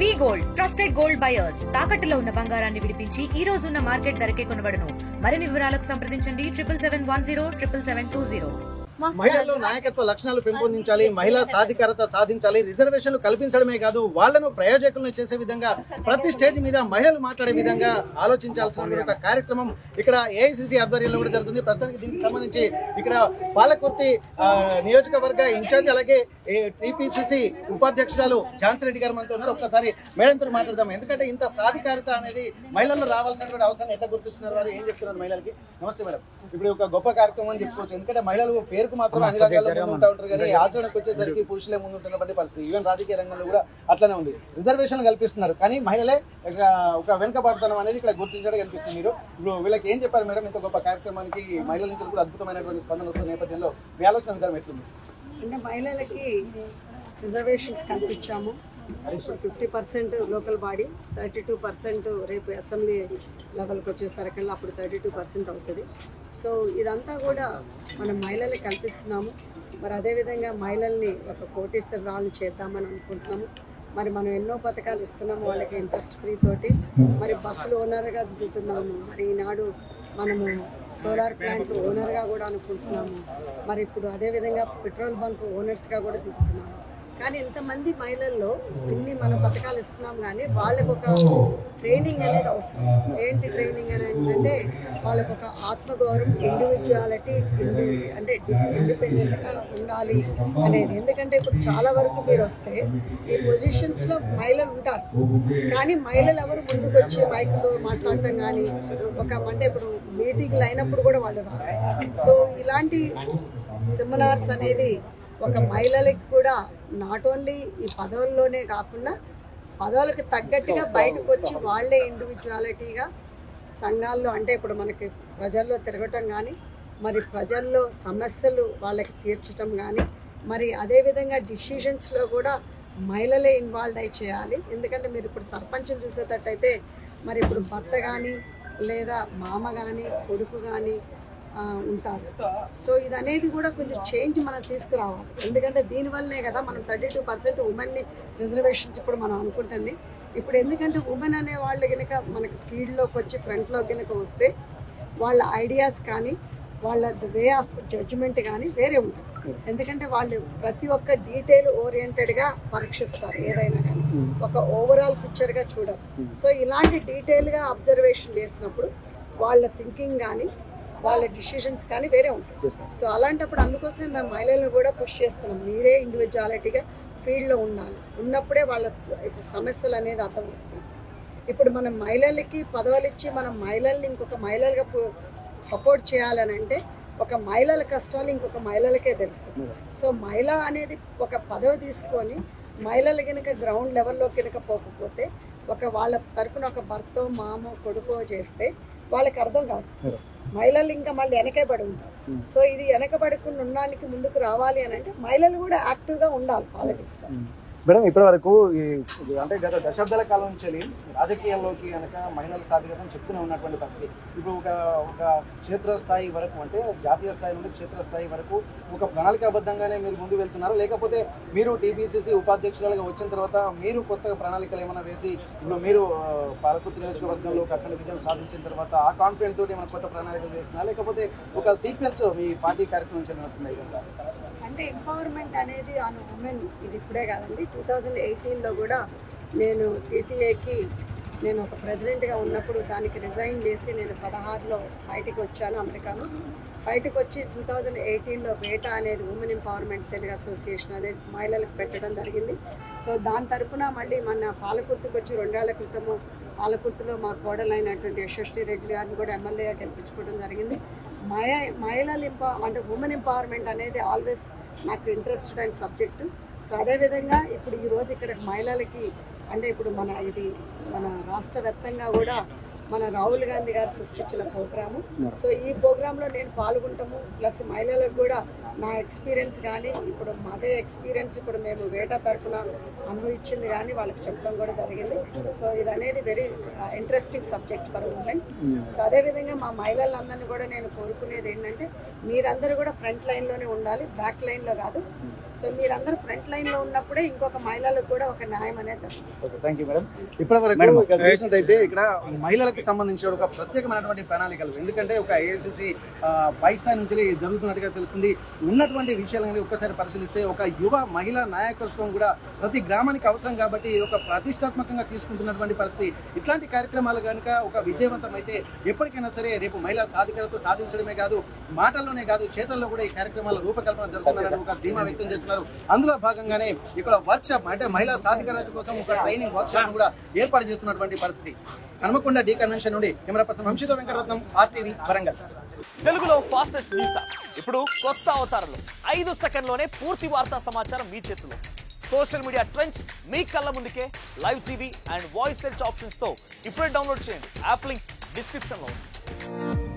వి gold trusted gold buyers తాకట్టులో ఉన్న బంగారాన్ని విడిపించి ఈ రోజు ఉన్న మార్కెట్ ధరకే కొనబడును. మరిన్ని వివరాలకు సంప్రదించండి 77107720. మహిళల్లో నాయకత్వ లక్షణాలు పెంపొందించాలి, మహిళా సాధికారత సాధించాలి, రిజర్వేషన్లు కల్పించడమే కాదు వాళ్ళను ప్రయోజకులను చేసే విధంగా ప్రతి స్టేజ్ మీద మహిళలు మాట్లాడే విధంగా ఆలోచించాల్సిన ఒక కార్యక్రమం ఇక్కడ ఏఐసిసి ఆధ్వర్యంలో కూడా జరుగుతుంది. ప్రస్తుతానికి దీనికి సంబంధించి ఇక్కడ పాలకుర్తి నియోజకవర్గ ఇన్ఛార్జ్ అలాగే టీపీసీసీ ఉపాధ్యక్షురాలు ఝాన్సీ రెడ్డి గారు మనతో ఉన్నారు. ఒక్కసారి మేడంతో మాట్లాడదాం. ఎందుకంటే ఇంత సాధికారత అనేది మహిళల్లో రావాల్సినటువంటి అవసరం ఎట్లా గుర్తిస్తున్నారు, వారు ఏం చెప్తున్నారు మహిళలకి? నమస్తే మేడం. ఇప్పుడు ఒక గొప్ప కార్యక్రమం అని చెప్పుకోవచ్చు. ఎందుకంటే మహిళలు పేరుకు మాత్రం అన్ని రంగాల్లో ముందు ఉంటారు కానీ ఆచరణకు వచ్చేసరికి పురుషులే ముందు ఉంటున్నటువంటి పరిస్థితి. ఈవెన్ రాజకీయ రంగంలో కూడా అట్లనే ఉంది. రిజర్వేషన్లు కల్పిస్తున్నారు కానీ మహిళలే ఒక వెనుకబాటుతనం అనేది ఇక్కడ గుర్తించడం కనిపిస్తుంది. మీరు ఇప్పుడు వీళ్ళకి ఏం చెప్పారు మేడం? ఇంత గొప్ప కార్యక్రమానికి మహిళల నుంచి కూడా అద్భుతమైనటువంటి స్పందన వస్తున్న నేపథ్యంలో మీ ఆలోచన విధానం ఎట్లుంది? అంటే మహిళలకి రిజర్వేషన్స్ కల్పించాము. 50% లోకల్ బాడీ, 32% రేపు అసెంబ్లీ లెవెల్కి వచ్చేసరికల్లా అప్పుడు 32% అవుతుంది. సో ఇదంతా కూడా మనం మహిళలకు కల్పిస్తున్నాము. మరి అదేవిధంగా మహిళల్ని ఒక కోటీశ్వరాలను చేద్దామని అనుకుంటున్నాము. మరి మనం ఎన్నో పథకాలు ఇస్తున్నాము వాళ్ళకి ఇంట్రెస్ట్ ఫ్రీ తోటి. మరి బస్సులు ఓనర్గా దిగుతున్నాము. మరి ఈనాడు మనము సోలార్ ప్లాంట్ ఓనర్గా కూడా అనుకుంటున్నాము. మరి ఇప్పుడు అదేవిధంగా పెట్రోల్ బంక్ ఓనర్స్గా కూడా దిగుతున్నాము. కానీ ఇంతమంది మహిళల్లో ఇన్ని మన పథకాలు ఇస్తున్నాం కానీ వాళ్ళకు ఒక ట్రైనింగ్ అనేది అవసరం. ఏంటి ట్రైనింగ్ అని అంటే వాళ్ళకు ఒక ఆత్మగౌరవం, ఇండివిజువాలిటీ, అంటే ఇండిపెండెంట్గా ఉండాలి అనేది. ఎందుకంటే ఇప్పుడు చాలా వరకు మీరు వస్తే ఈ పొజిషన్స్లో మహిళలు ఉంటారు కానీ మహిళలు ఎవరు ముందుకు వచ్చి మైక్లో మాట్లాడటం కానీ అంటే ఇప్పుడు మీటింగ్లు అయినప్పుడు కూడా వాళ్ళు రారు. సో ఇలాంటి సెమినార్స్ అనేది ఒక మహిళలకి కూడా నాట్ ఓన్లీ ఈ పదవుల్లోనే కాకుండా పదవులకు తగ్గట్టుగా బయటకు వచ్చి వాళ్ళే ఇండివిజువాలిటీగా సంఘాల్లో అంటే ఇప్పుడు మనకి ప్రజల్లో తిరగటం కానీ మరి ప్రజల్లో సమస్యలు వాళ్ళకి తీర్చడం కానీ మరి అదేవిధంగా డిసిషన్స్లో కూడా మహిళలే ఇన్వాల్వ్ అయి చేయాలి. ఎందుకంటే మీరు ఇప్పుడు సర్పంచులు చూసేటట్టయితే మరి ఇప్పుడు భర్త కానీ లేదా మామ కానీ కొడుకు కానీ ఉంటారు. సో ఇది అనేది కూడా కొంచెం చేంజ్ మనం తీసుకురావాలి. ఎందుకంటే దీనివల్లనే కదా మనం 32% ఉమెన్ని రిజర్వేషన్స్ ఇప్పుడు మనం అనుకుంటుంది. ఇప్పుడు ఎందుకంటే ఉమెన్ అనే వాళ్ళు కనుక మనకి ఫీల్డ్లోకి వచ్చి ఫ్రంట్లో కనుక వస్తే వాళ్ళ ఐడియాస్ కానీ వాళ్ళ వే ఆఫ్ జడ్జిమెంట్ కానీ వేరే ఉంటుంది. ఎందుకంటే వాళ్ళు ప్రతి ఒక్క డీటెయిల్ ఓరియంటెడ్గా పరీక్షిస్తారు ఏదైనా కానీ, ఒక ఓవరాల్ పిక్చర్గా చూడరు. సో ఇలాంటి డీటెయిల్గా అబ్జర్వేషన్ చేసినప్పుడు వాళ్ళ థింకింగ్ కానీ వాళ్ళ డిసిషన్స్ కానీ వేరే ఉంటాయి. సో అలాంటప్పుడు అందుకోసం మేము మహిళలను కూడా పుష్ చేస్తున్నాం. మీరే ఇండివిజువాలిటీగా ఫీల్డ్లో ఉండాలి. ఉన్నప్పుడే వాళ్ళ సమస్యలు అనేది అర్థమవుతుంది. ఇప్పుడు మనం మహిళలకి పదవులు ఇచ్చి మనం మహిళల్ని ఇంకొక మహిళలుగా సపోర్ట్ చేయాలని అంటే ఒక మహిళల కష్టాలు ఇంకొక మహిళలకే తెలుసు. సో మహిళ అనేది ఒక పదవి తీసుకొని మహిళలు కనుక గ్రౌండ్ లెవెల్లో కనుక పోకపోతే ఒక వాళ్ళ తరపున ఒక భర్త మామ కొడుకో చేస్తే వాళ్ళకి అర్థం కాదు. మహిళలు ఇంకా మళ్ళీ వెనకబడి ఉంటారు. సో ఇది వెనకబడకుండా ఉండడానికి ముందుకు రావాలి అని అంటే మహిళలు కూడా యాక్టివ్గా ఉండాలి పాలిటిక్స్లో. మేడం ఇప్పటి వరకు అంటే గత దశాబ్దాల కాలం నుంచి రాజకీయాల్లోకి కనుక మహిళల సాధికారం చెప్తూనే ఉన్నటువంటి పరిస్థితి. ఇప్పుడు ఒక క్షేత్రస్థాయి వరకు అంటే జాతీయ స్థాయి నుండి క్షేత్రస్థాయి వరకు ఒక ప్రణాళికాబద్ధంగానే మీరు ముందు వెళ్తున్నారు, లేకపోతే మీరు టీపీసీసీ ఉపాధ్యక్షులుగా వచ్చిన తర్వాత మీరు కొత్తగా ప్రణాళికలు ఏమైనా వేసి ఇప్పుడు మీరు పాలకుర్తి నియోజకవర్గంలో అఖండ విజయం సాధించిన తర్వాత ఆ కాన్ఫిడెంట్ తోటి ఏమైనా కొత్త ప్రణాళికలు చేస్తున్నా, లేకపోతే ఒక సీక్వెన్స్ మీ పార్టీ కార్యక్రమం నడుస్తున్నాయి కదా? అంటే ఎంపవర్మెంట్ అనేది ఆన్ ఉమెన్ ఇది ఇప్పుడే కాదండి. 2018లో కూడా నేను టీటీఏకి నేను ఒక ప్రెసిడెంట్గా ఉన్నప్పుడు దానికి రిజైన్ చేసి నేను 16లో బయటకు వచ్చాను అమెరికాలో. బయటకు వచ్చి 2018లో బేటా అనేది ఉమెన్ ఎంపవర్మెంట్ తెలుగు అసోసియేషన్ అనేది మహిళలకు పెట్టడం జరిగింది. సో దాని తరఫున మళ్ళీ మన పాలకుర్తికి వచ్చి 2 ఏళ్ల క్రితము పాలకుర్తిలో మా కోడలైనటువంటి యశస్వి రెడ్డి గారిని కూడా ఎమ్మెల్యేగా గెలిపించుకోవడం జరిగింది. మహిళలు అంటే ఉమెన్ ఎంపవర్మెంట్ అనేది ఆల్వేస్ నాకు ఇంట్రెస్టెడ్ అయిన సబ్జెక్టు. సో అదేవిధంగా ఇప్పుడు ఈరోజు ఇక్కడ మహిళలకి అంటే ఇప్పుడు మన రాష్ట్ర వ్యాప్తంగా కూడా మన రాహుల్ గాంధీ గారు సృష్టించిన ప్రోగ్రాము. సో ఈ ప్రోగ్రాంలో నేను పాల్గొంటాము. ప్లస్ మహిళలకు కూడా నా ఎక్స్పీరియన్స్ కానీ ఇప్పుడు అదే ఎక్స్పీరియన్స్ ఇప్పుడు మేము వేటా తరఫున అనుభవించింది కానీ వాళ్ళకి చెప్పడం కూడా జరిగింది. సో ఇది అనేది very interesting subject for women. So అదేవిధంగా మా మహిళలందరినీ కూడా నేను కోరుకునేది ఏంటంటే మీరందరూ కూడా ఫ్రంట్ లైన్లోనే ఉండాలి, బ్యాక్ లైన్లో కాదు. సో మీరందరూ ఫ్రంట్ లైన్లో ఉన్నప్పుడే ఇంకొక మహిళలకు కూడా ఒక న్యాయం అనేది వస్తుంది. Thank you madam. ఇప్పటివరకు ఇక్కడ చూసినట్టయితే ఇక్కడ మహిళలకు సంబంధించిన ఒక ప్రత్యేకమైనటువంటి ప్రణాళికలు, ఎందుకంటే ఒక ఏఐసిసి పై స్థాయి నుంచి జరుగుతున్నట్టుగా తెలుస్తుంది. ఉన్నటువంటి విషయాలని ఒక్కసారి పరిశీలిస్తే ఒక యువ మహిళా నాయకత్వం కూడా ప్రతి గ్రామానికి అవసరం కాబట్టి ఒక ప్రతిష్టాత్మకంగా తీసుకుంటున్నటువంటి పరిస్థితి. ఇట్లాంటి కార్యక్రమాలు కనుక ఒక విజయవంతం అయితే ఎప్పటికైనా సరే రేపు మహిళా సాధికారత సాధించడమే కాదు, మాటల్లోనే కాదు చేతల్లో కూడా ఈ కార్యక్రమాల రూపకల్పన జరుగుతుందని ఒక ధీమా వ్యక్తం చేస్తున్నారు. అందులో భాగంగానే ఇక్కడ వర్క్ షాప్ అంటే మహిళా సాధికారత కోసం ఒక ట్రైనింగ్ వర్క్ షాప్ కూడా ఏర్పాటు చేస్తున్నటువంటి పరిస్థితి. హనుమకొండ డి కన్వెన్షన్ నుండి కెమెరా పర్సన్ వంశీతో వెంకటరత్నం, RTV వరంగల్. తెలుగులో ఫాస్టెస్ట్ న్యూస్ ఇప్పుడు కొత్త అవతారంలో 5 సెకండ్లోనే పూర్తి వార్తా సమాచారం మీ చేతిలో. సోషల్ మీడియా ట్రెండ్స్ మీ కళ్ళ ముందుకే live TV and voice search options తో ఇప్పుడే డౌన్లోడ్ చేయండి. యాప్ లింక్ డిస్క్రిప్షన్ లో ఉంది.